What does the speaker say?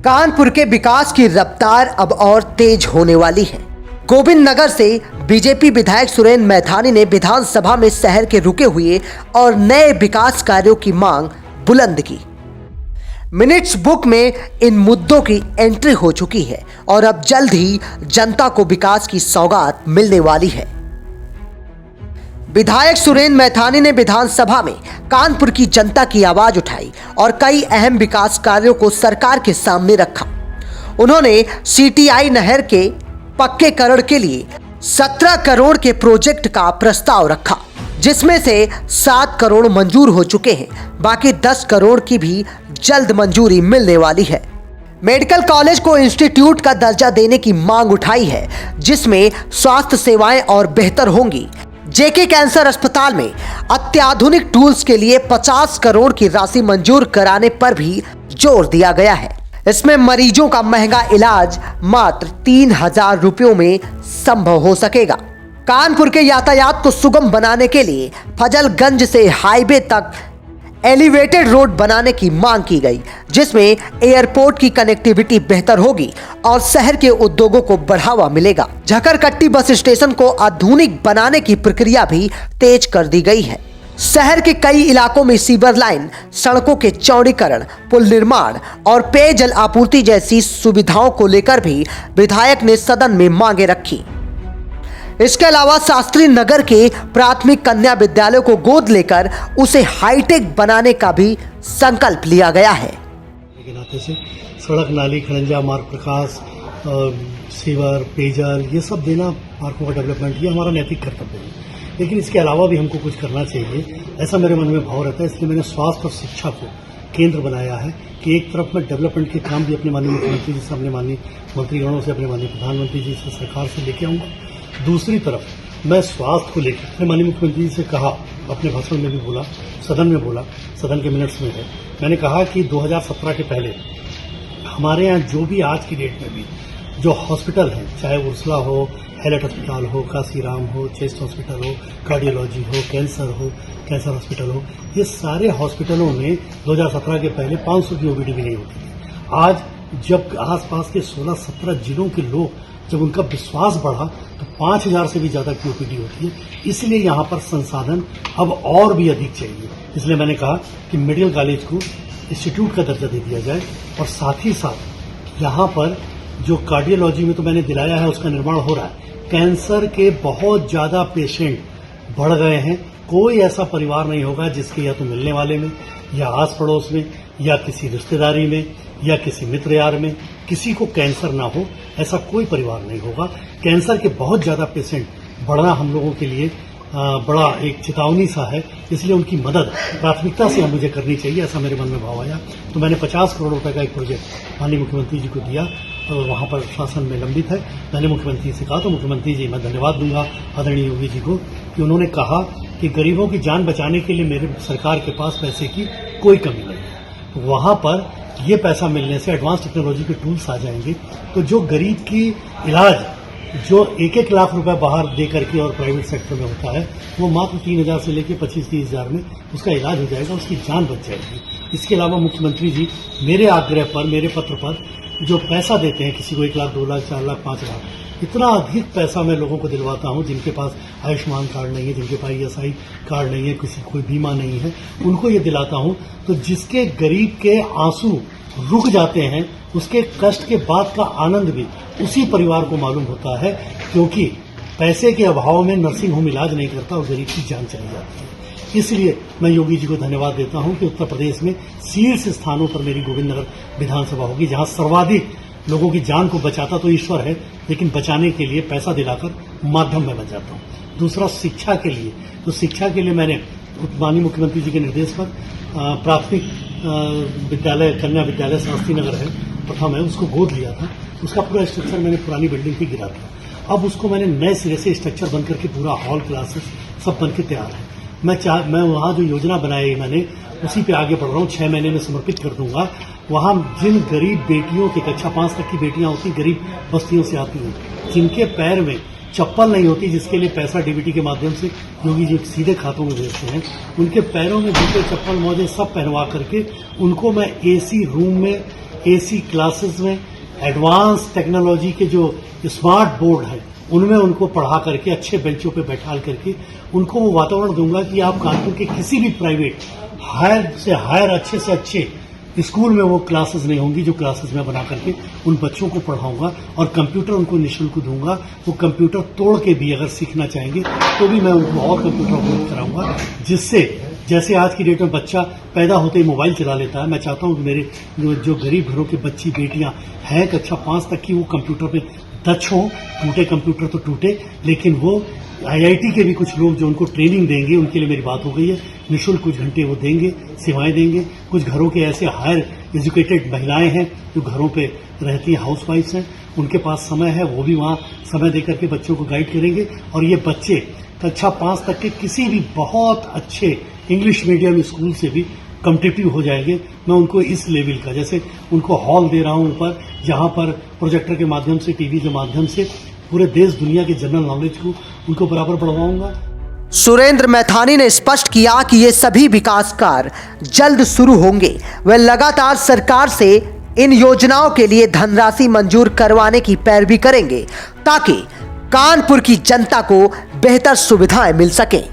कानपुर के विकास की रफ्तार अब और तेज होने वाली है। गोविंद नगर से बीजेपी विधायक सुरेंद्र मैथानी ने विधानसभा में शहर के रुके हुए और नए विकास कार्यों की मांग बुलंद की। मिनट्स बुक में इन मुद्दों की एंट्री हो चुकी है और अब जल्द ही जनता को विकास की सौगात मिलने वाली है। विधायक सुरेंद्र मैथानी ने विधानसभा में कानपुर की जनता की आवाज उठाई और कई अहम विकास कार्यों को सरकार के सामने रखा। उन्होंने सीटीआई नहर के पक्केकरण के लिए 17 करोड़ के प्रोजेक्ट का प्रस्ताव रखा, जिसमें से 7 करोड़ मंजूर हो चुके हैं। बाकी 10 करोड़ की भी जल्द मंजूरी मिलने वाली है। मेडिकल कॉलेज को इंस्टीट्यूट का दर्जा देने की मांग उठाई है, जिसमें स्वास्थ्य सेवाएं और बेहतर होंगी। जेके कैंसर अस्पताल में अत्याधुनिक टूल्स के लिए 50 करोड़ की राशि मंजूर कराने पर भी जोर दिया गया है। इसमें मरीजों का महंगा इलाज मात्र 3,000 रुपयों में संभव हो सकेगा। कानपुर के यातायात को सुगम बनाने के लिए फजलगंज से हाईवे तक एलिवेटेड रोड बनाने की मांग की गई, जिसमें एयरपोर्ट की कनेक्टिविटी बेहतर होगी और शहर के उद्योगों को बढ़ावा मिलेगा। झकरकट्टी बस स्टेशन को आधुनिक बनाने की प्रक्रिया भी तेज कर दी गई है। शहर के कई इलाकों में सीवर लाइन, सड़कों के चौड़ीकरण, पुल निर्माण और पेयजल आपूर्ति जैसी सुविधाओं को लेकर भी विधायक ने सदन में मांगे रखी। इसके अलावा शास्त्री नगर के प्राथमिक कन्या विद्यालय को गोद लेकर उसे हाईटेक बनाने का भी संकल्प लिया गया है। के नाते से सड़क, नाली, खड़ंजा मार्ग, प्रकाश, सीवर, पेयजल, ये सब देना, पार्कों का डेवलपमेंट, ये हमारा नैतिक कर्तव्य है। लेकिन इसके अलावा भी हमको कुछ करना चाहिए, ऐसा मेरे मन में भाव रहता है। इसलिए मैंने स्वास्थ्य और शिक्षा को केंद्र बनाया है कि एक तरफ मैं डेवलपमेंट के काम भी अपने माननीय मुख्यमंत्री जी से, अपने माननीय मंत्रीगणों से, अपने माननीय प्रधानमंत्री जी से, सरकार से लेके आऊँगा। दूसरी तरफ मैं स्वास्थ्य को लेकर अपने माननीय मुख्यमंत्री जी से कहा, अपने भाषण में भी बोला, सदन में बोला, सदन के मिनट्स में है, मैंने कहा कि 2017 के पहले हमारे यहाँ जो भी आज की डेट में भी जो हॉस्पिटल हैं, चाहे उर्सला हो, हैलेट अस्पताल हो, काशीराम हो, चेस्ट हॉस्पिटल हो, कार्डियोलॉजी हो, कैंसर हॉस्पिटल हो, ये सारे हॉस्पिटलों में 2017 के पहले 500 की ओपीडी भी नहीं होती थी। आज जब आसपास के 16-17 जिलों के लोग, जब उनका विश्वास बढ़ा, तो 5,000 से भी ज़्यादा की ओपीडी होती है। इसलिए यहाँ पर संसाधन अब और भी अधिक चाहिए। इसलिए मैंने कहा कि मेडिकल कॉलेज को इंस्टीट्यूट का दर्जा दे दिया जाए और साथ ही साथ यहाँ पर जो कार्डियोलॉजी में तो मैंने दिलाया है, उसका निर्माण हो रहा है। कैंसर के बहुत ज़्यादा पेशेंट बढ़ गए हैं। कोई ऐसा परिवार नहीं होगा जिसके या तो मिलने वाले में, या आस पड़ोस में, या किसी रिश्तेदारी में, या किसी मित्र यार में किसी को कैंसर ना हो, ऐसा कोई परिवार नहीं होगा। कैंसर के बहुत ज़्यादा पेशेंट बढ़ना हम लोगों के लिए बड़ा एक चेतावनी सा है। इसलिए उनकी मदद प्राथमिकता से मुझे करनी चाहिए, ऐसा मेरे मन में भाव आया। तो मैंने 50 करोड़ रुपए का एक प्रोजेक्ट माननीय मुख्यमंत्री जी को दिया और वहाँ पर शासन में लंबित है। मैंने मुख्यमंत्री से कहा, तो मुख्यमंत्री जी, मैं धन्यवाद दूंगा आदरणीय योगी जी को कि उन्होंने कहा कि गरीबों की जान बचाने के लिए मेरे सरकार के पास पैसे की कोई कमी नहीं है। तो वहाँ पर ये पैसा मिलने से एडवांस टेक्नोलॉजी के टूल्स आ जाएंगे, तो जो गरीब की इलाज जो 1-1 लाख रुपए बाहर दे करके और प्राइवेट सेक्टर में होता है, वो मात्र 3,000 से लेकर 25-30 हज़ार में उसका इलाज हो जाएगा, उसकी जान बच जाएगी। इसके अलावा मुख्यमंत्री जी मेरे आग्रह पर, मेरे पत्र पर जो पैसा देते हैं, किसी को 1 लाख, 2 लाख, 4 लाख, 5 लाख, इतना अधिक पैसा मैं लोगों को दिलवाता हूं जिनके पास आयुष्मान कार्ड नहीं है, जिनके पास ESI कार्ड नहीं है, किसी कोई बीमा नहीं है, उनको ये दिलाता हूं। तो जिसके गरीब के आंसू रुक जाते हैं, उसके कष्ट के बाद का आनंद भी उसी परिवार को मालूम होता है, क्योंकि पैसे के अभाव में नर्सिंग होम इलाज नहीं करता और गरीब की जान चली जाती है। इसलिए मैं योगी जी को धन्यवाद देता हूं कि उत्तर प्रदेश में शीर्ष स्थानों पर मेरी गोविंद नगर विधानसभा होगी, जहां सर्वाधिक लोगों की जान को बचाता तो ईश्वर है, लेकिन बचाने के लिए पैसा दिलाकर माध्यम में बन जाता हूं। दूसरा, शिक्षा के लिए, तो शिक्षा के लिए मैंने माननीय मुख्यमंत्री जी के निर्देश पर प्राथमिक विद्यालय, कन्या विद्यालय शास्त्री नगर है, प्रथम है, उसको गोद लिया था। उसका पूरा स्ट्रक्चर मैंने पुरानी बिल्डिंग पे गिरा था। अब उसको मैंने नए सिरे से स्ट्रक्चर बन करके पूरा हॉल, क्लासेस सब बन के तैयार है। मैं वहाँ जो योजना बनाई मैंने, उसी पे आगे बढ़ रहा हूँ। 6 महीने में समर्पित कर दूंगा। वहाँ जिन गरीब बेटियों की, कक्षा 5 तक की बेटियां होती, गरीब बस्तियों से आती हैं, जिनके पैर में चप्पल नहीं होती, जिसके लिए पैसा डीबीटी के माध्यम से योगी जी सीधे खातों में भेजते हैं, उनके पैरों में जूते, चप्पल, मोजे सब पहनवा करके उनको मैं एसी रूम में एसी क्लासेस में एडवांस टेक्नोलॉजी के जो स्मार्ट बोर्ड है उनमें उनको पढ़ा करके अच्छे बेंचों पे बैठा करके उनको वो वातावरण दूंगा कि आप कानपुर के किसी भी प्राइवेट हायर से हायर अच्छे से अच्छे स्कूल में वो क्लासेस नहीं होंगी जो क्लासेस में बना करके उन बच्चों को पढ़ाऊंगा और कंप्यूटर उनको निःशुल्क दूंगा। वो कंप्यूटर तोड़ के भी अगर सीखना चाहेंगे तो भी मैं उनको और कंप्यूटर उपलब्ध कराऊंगा, जिससे जैसे आज की डेट में बच्चा पैदा होते ही मोबाइल चला लेता है, मैं चाहता हूं कि मेरे जो गरीब घरों की बच्ची बेटियां हैं कक्षा 5 तक की वो कंप्यूटर पे दक्ष हों। टूटे कंप्यूटर तो टूटे, लेकिन वो IIT के भी कुछ लोग जो उनको ट्रेनिंग देंगे उनके लिए मेरी बात हो गई है, निःशुल्क कुछ घंटे वो देंगे, सेवाएं देंगे। कुछ घरों के ऐसे हायर एजुकेटेड महिलाएं हैं जो घरों पे रहती हैं, हाउस वाइफ्स हैं, उनके पास समय है, वो भी वहाँ समय देकर के बच्चों को गाइड करेंगे। और ये बच्चे कक्षा 5 तक के किसी भी बहुत अच्छे इंग्लिश मीडियम स्कूल से भी कॉम्पिटिटिव हो जाएंगे। मैं उनको इस लेवल का, जैसे उनको हॉल दे रहा हूं ऊपर, जहां पर प्रोजेक्टर के माध्यम से, टीवी के माध्यम से पूरे देश दुनिया के जनरल नॉलेज को उनको बराबर बढ़वाऊंगा। सुरेंद्र मैथानी ने स्पष्ट किया कि ये सभी विकास कार्य जल्द शुरू होंगे। वे लगातार सरकार से इन योजनाओं के लिए धनराशि मंजूर करवाने की पैरवी करेंगे ताकि कानपुर की जनता को बेहतर सुविधाएं मिल सकें।